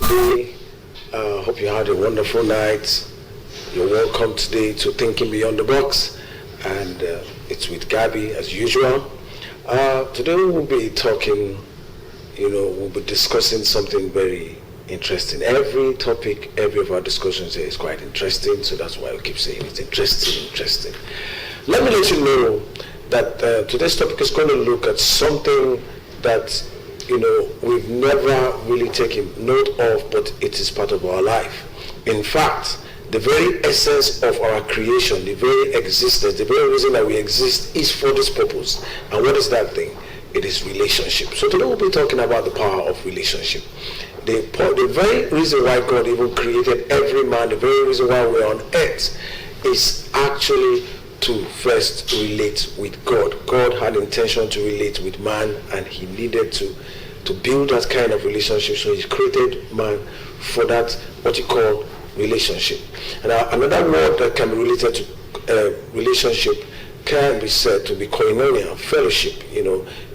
day. Hope you had a wonderful night. You're welcome today to Thinking Beyond the Box, and it's with Gabby as usual. Today we will be talking, we'll be discussing something very interesting. Every topic, every of our discussions here is quite interesting, so that's why I keep saying it's interesting. Let me let you know that today's topic is going to look at something that we've never really taken note of, but it is part of our life. In fact, the very essence of our creation, the very existence, the very reason that we exist is for this purpose. And what is that thing? It is relationship. So today we'll be talking about the power of relationship. The very reason why God even created every man, the very reason why we're on earth is actually to first relate with God. God had intention to relate with man, and he needed to build that kind of relationship. So he created man for that, what you call relationship. And another word that can be related to relationship can be said to be koinonia, fellowship.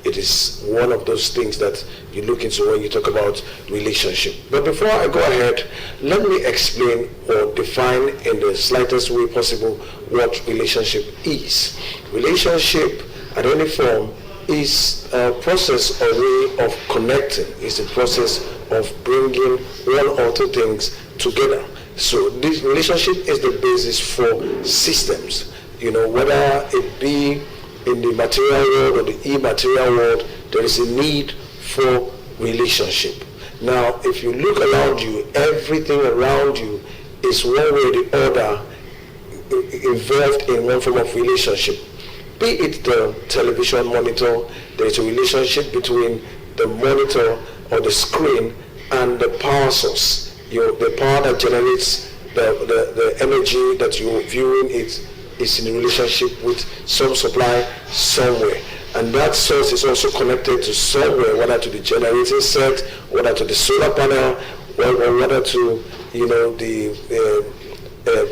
It is one of those things that you look into when you talk about relationship. But before I go ahead, let me explain or define in the slightest way possible what relationship is. Relationship, at any form, is a process or way of connecting. It's a process of bringing one or two things together. So this relationship is the basis for systems. Whether it be in the material world or the immaterial world, there is a need for relationship. Now, if you look around you, everything around you is one way or the other involved in one form of relationship. Be it the television monitor, there is a relationship between the monitor or the screen and the power source. The power that generates the energy that you're viewing is in a relationship with some supply somewhere. And that source is also connected to somewhere, whether to the generating set, whether to the solar panel, or whether to the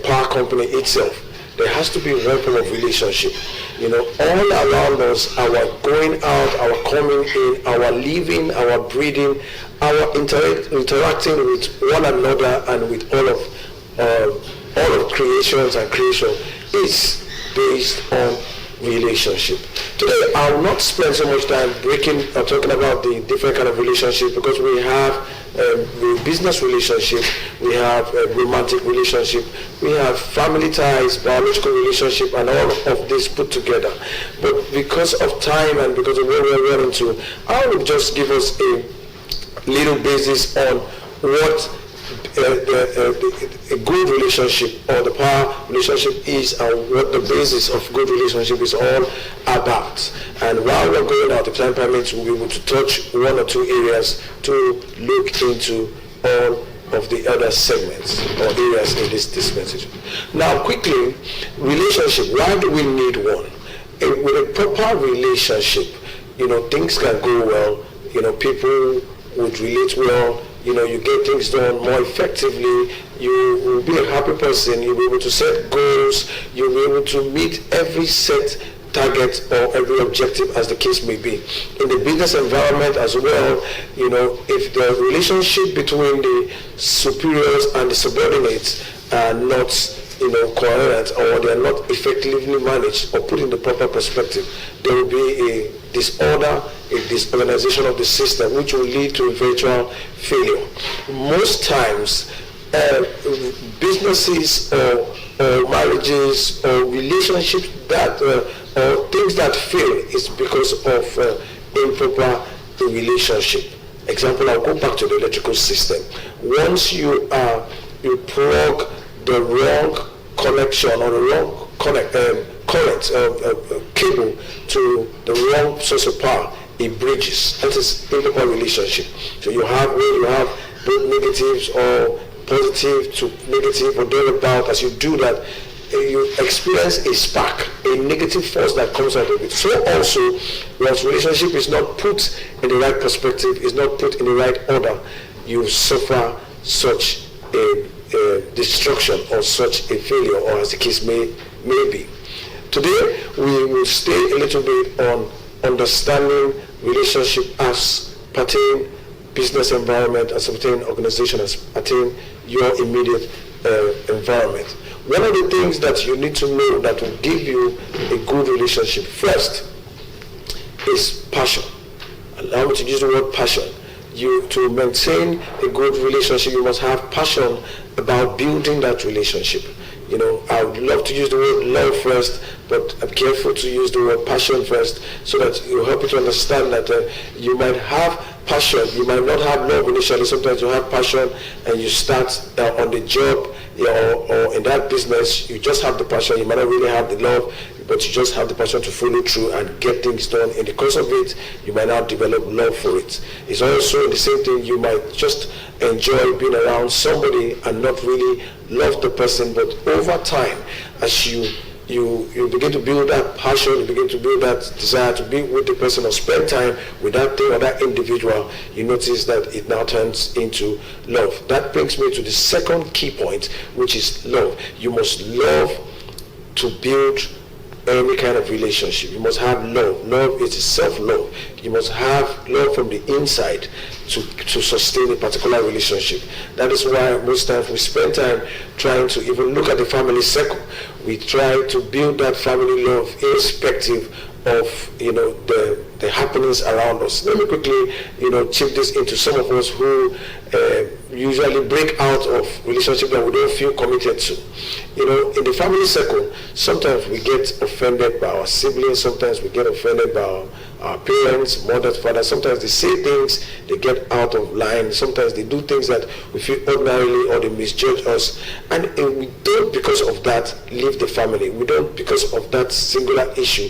power company itself. There has to be one form of relationship. All around us, our going out, our coming in, our living, our breathing, our interacting with one another and with all of creations and creation is based on relationship. Today, I will not spend so much time talking about the different kind of relationship, because we have a business relationship, we have a romantic relationship, we have family ties, biological relationship, and all of this put together. But because of time and because of where we're running to, I will just give us a little basis on what a good relationship or the power relationship is, and what the basis of good relationship is all about. And while we're going out, if time permits, we'll be able to touch one or two areas to look into all of the other segments or areas in this dispensation. Now quickly, relationship, why do we need one? With a proper relationship, things can go well, people would relate well, you get things done more effectively, you will be a happy person, you'll be able to set goals, you'll be able to meet every set target or every objective as the case may be. In the business environment as well, if the relationship between the superiors and the subordinates are not coherent, or they are not effectively managed or put in the proper perspective, there will be a disorder, a disorganization of the system, which will lead to eventual failure. Most times, businesses or marriages or relationships that or things that fail is because of improper relationship. Example, I'll go back to the electrical system. Once you plug the wrong connection or the wrong current cable to the wrong source of power, it bridges. That is improper relationship. So you have both negatives or positive to negative or thereabout. As you do that, you experience a spark, a negative force that comes out of it. So also, once relationship is not put in the right perspective, is not put in the right order, you suffer such a destruction or such a failure, or as the case may be. Today, we will stay a little bit on understanding relationship as pertain business environment, a certain organization, attain your immediate environment. One of the things that you need to know that will give you a good relationship first is passion. Allow me to use the word passion. To maintain a good relationship, you must have passion about building that relationship. I would love to use the word love first, but I'm careful to use the word passion first, so that it will help you to understand that you might have passion, you might not have love initially. Sometimes you have passion and you start on the job or in that business, you just have the passion, you might not really have the love, but you just have the passion to follow through and get things done. In the course of it, you might not develop love for it. It's also the same thing. You might just enjoy being around somebody and not really love the person, but over time, as you begin to build that passion, you begin to build that desire to be with the person or spend time with that thing or that individual, you notice that it now turns into love. That brings me to the second key point, which is love. You must love to build any kind of relationship. You must have love. Love is self-love. You must have love from the inside to sustain a particular relationship. That is why most times we spend time trying to even look at the family circle. We try to build that family love irrespective of the happenings around us. Let me quickly chip this into some of us who usually break out of relationships that we don't feel committed to. In the family circle, sometimes we get offended by our siblings, sometimes we get offended by our parents, mothers, fathers. Sometimes they say things, they get out of line. Sometimes they do things that we feel ordinarily, or they misjudge us. And we don't, because of that, leave the family. We don't, because of that singular issue,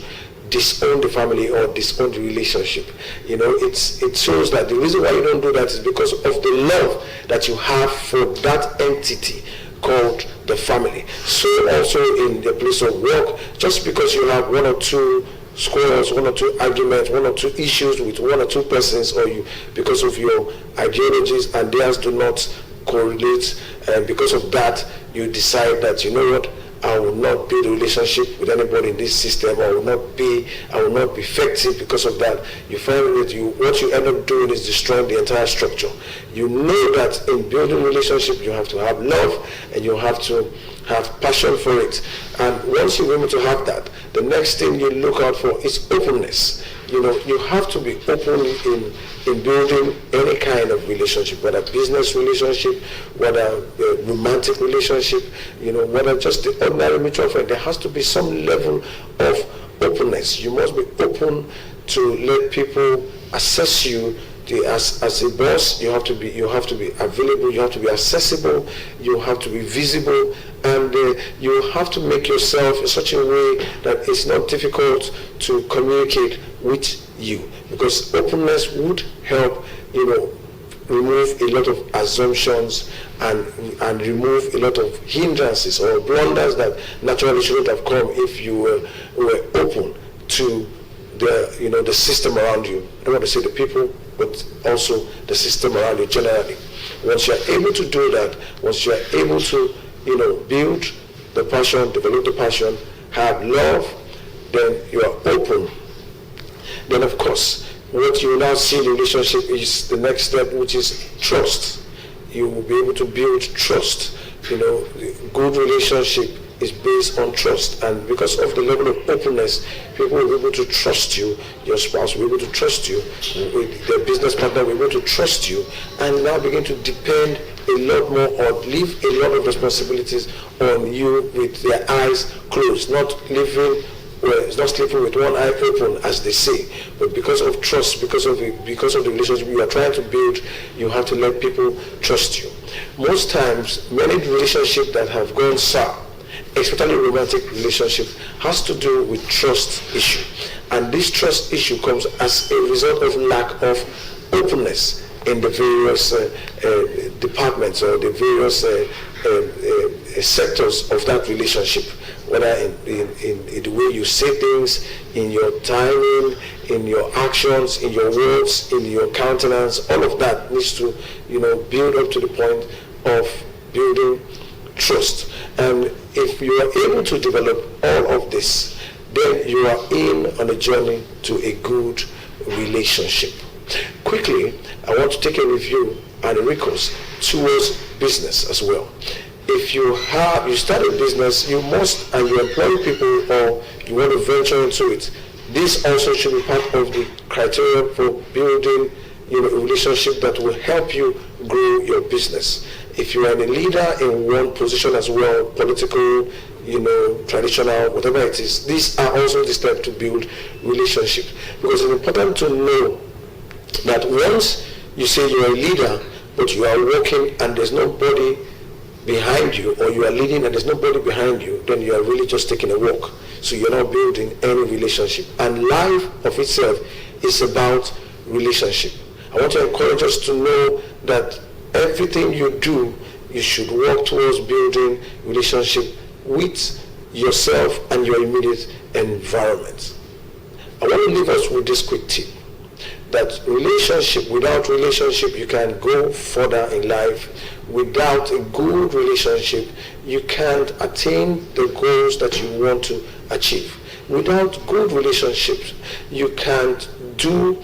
disown the family or disown the relationship. It shows that the reason why you don't do that is because of the love that you have for that entity called the family. So also in the place of work, just because you have one or two squabbles, one or two arguments, one or two issues with one or two persons, or because of your ideologies and theirs do not correlate, and because of that you decide that, I will not build a relationship with anybody in this system. I will not be effective because of that. You find that what you end up doing is destroying the entire structure. You know that in building a relationship, you have to have love and you have to have passion for it. And once you're able to have that, the next thing you look out for is openness. You have to be open in building any kind of relationship, whether business relationship, whether romantic relationship, whether just the ordinary mutual friend. There has to be some level of openness. You must be open to let people assess you. As a boss, you have to be available, you have to be accessible, you have to be visible, and you have to make yourself in such a way that it's not difficult to communicate with you, because openness would help remove a lot of assumptions and remove a lot of hindrances or blunders that naturally shouldn't have come if you were open to the system around you. I don't want to say the people, but also the system around you generally. Once you're able to do that, once you're able to build the passion, develop the passion, have love, then you are open. Then of course, what you will now see in the relationship is the next step, which is trust. You will be able to build trust. Good relationship is based on trust, and because of the level of openness, people will be able to trust you. Your spouse will be able to trust you. Their business partner will be able to trust you, and now begin to depend a lot more or leave a lot of responsibilities on you with their eyes closed, not sleeping with one eye open, as they say. But because of trust, because of the relationship you are trying to build, you have to let people trust you. Most times, many relationships that have gone sour, especially romantic relationship, has to do with trust issue. And this trust issue comes as a result of lack of openness in the various departments or the various sectors of that relationship, whether in the way you say things, in your timing, in your actions, in your words, in your countenance. All of that needs to build up to the point of building trust. And if you are able to develop all of this, then you are in on a journey to a good relationship. quickly, I want to take a review and a recourse towards business as well. If you start a business, you must, and you employ people, or you want to venture into it, this also should be part of the criteria for building, a relationship that will help you grow your business. If you are a leader in one position as well, political, traditional, whatever it is, these are also the steps to build relationship. Because it's important to know that once you say you're a leader, but you are working and there's nobody behind you, or you are leading and there's nobody behind you, then you are really just taking a walk. So you're not building any relationship. And life of itself is about relationship. I want to encourage us to know that everything you do, you should work towards building relationship with yourself and your immediate environment. I want to leave us with this quick tip, that without relationship, you can go further in life. Without a good relationship, you can't attain the goals that you want to achieve. Without good relationships, you can't do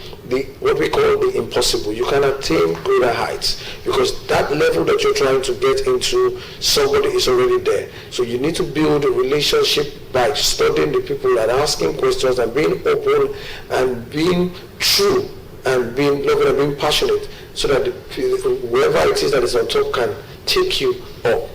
what we call the impossible. You can attain greater heights, because that level that you're trying to get into, somebody is already there. So you need to build a relationship by studying the people and asking questions and being open and being true and being loving and being passionate, so that whoever it is that is on top can take you up.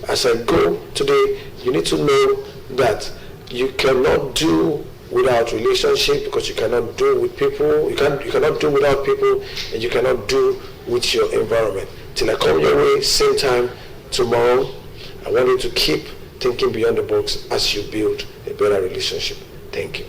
As I go today, you need to know that you cannot do without relationship, because you cannot do with people. You cannot do without people, and you cannot do with your environment. Till I come your way, same time tomorrow, I want you to keep thinking beyond the box as you build a better relationship. Thank you.